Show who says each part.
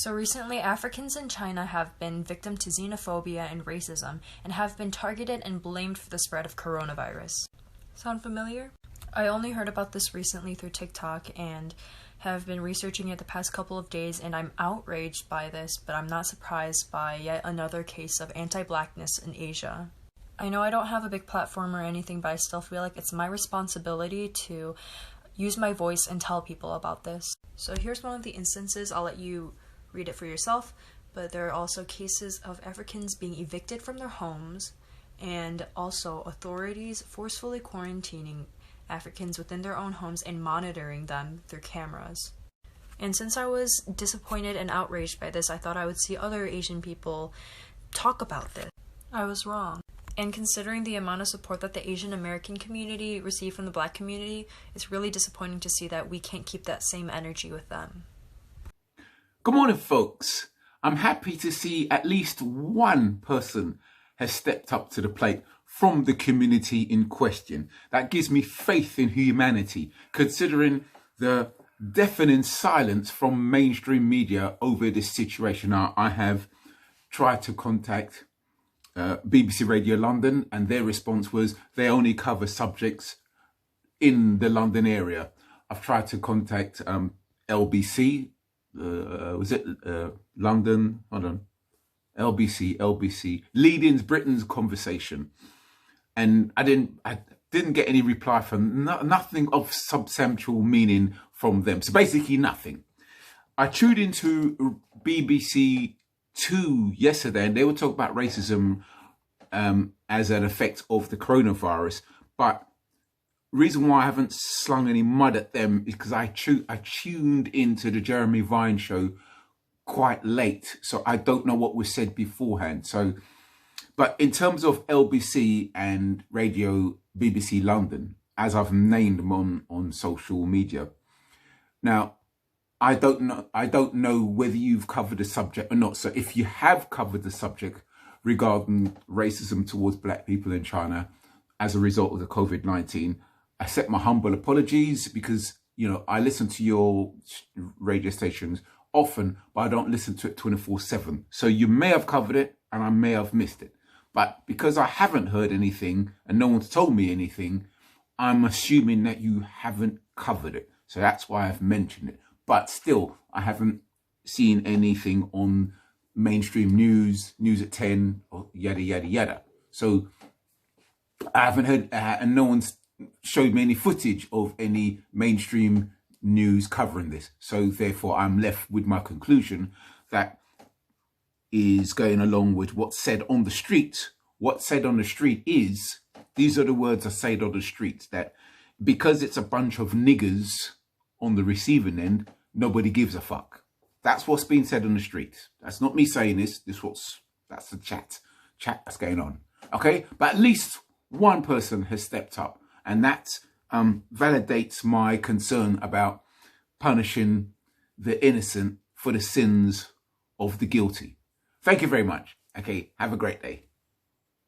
Speaker 1: So recently, Africans in China have been victim to xenophobia and racism and have been targeted and blamed for the spread of coronavirus. Sound familiar? I only heard about this recently through TikTok and have been researching it the past couple of days, and I'm outraged by this, but I'm not surprised by yet another case of anti-blackness in Asia. I know I don't have a big platform or anything, but I still feel like it's my responsibility to use my voice and tell people about this. So here's one of the instances. I'll let you read it for yourself, but there are also cases of Africans being evicted from their homes and also authorities forcefully quarantining Africans within their own homes and monitoring them through cameras. And since I was disappointed and outraged by this, I thought I would see other Asian people talk about this. I was wrong. And considering the amount of support that the Asian American community received from the Black community, it's really disappointing to see that we can't keep that same energy with them.
Speaker 2: Good morning, folks. I'm happy to see at least one person has stepped up to the plate from the community in question. That gives me faith in humanity, considering the deafening silence from mainstream media over this situation. Now, I have tried to contact BBC Radio London, and their response was they only cover subjects in the London area. I've tried to contact LBC, London? Hold on. LBC, Leading Britain's Conversation. And I didn't get any reply from nothing of substantial meaning from them. So basically nothing. I tuned into BBC 2 yesterday, and they were talking about racism as an effect of the coronavirus. But reason why I haven't slung any mud at them is because I tuned into the Jeremy Vine show quite late, so I don't know what was said beforehand. So, but in terms of LBC and Radio BBC London, as I've named them on social media, now I don't know whether you've covered the subject or not. So if you have covered the subject regarding racism towards Black people in China as a result of the COVID-19, I accept my humble apologies, because, you know, I listen to your radio stations often, but I don't listen to it 24/7. So you may have covered it and I may have missed it. But because I haven't heard anything and no one's told me anything, I'm assuming that you haven't covered it. So that's why I've mentioned it. But still, I haven't seen anything on mainstream news at 10, or yada, yada, yada. So I haven't heard, and no one's showed me any footage of any mainstream news covering this. So therefore, I'm left with my conclusion that is going along with what's said on the street. What's said on the street is, these are the words I said on the street, that because it's a bunch of niggers on the receiving end, nobody gives a fuck. That's what's being said on the street. That's not me saying this. That's the chat that's going on. Okay, but at least one person has stepped up, and that validates my concern about punishing the innocent for the sins of the guilty. Thank you very much. Okay, have a great day.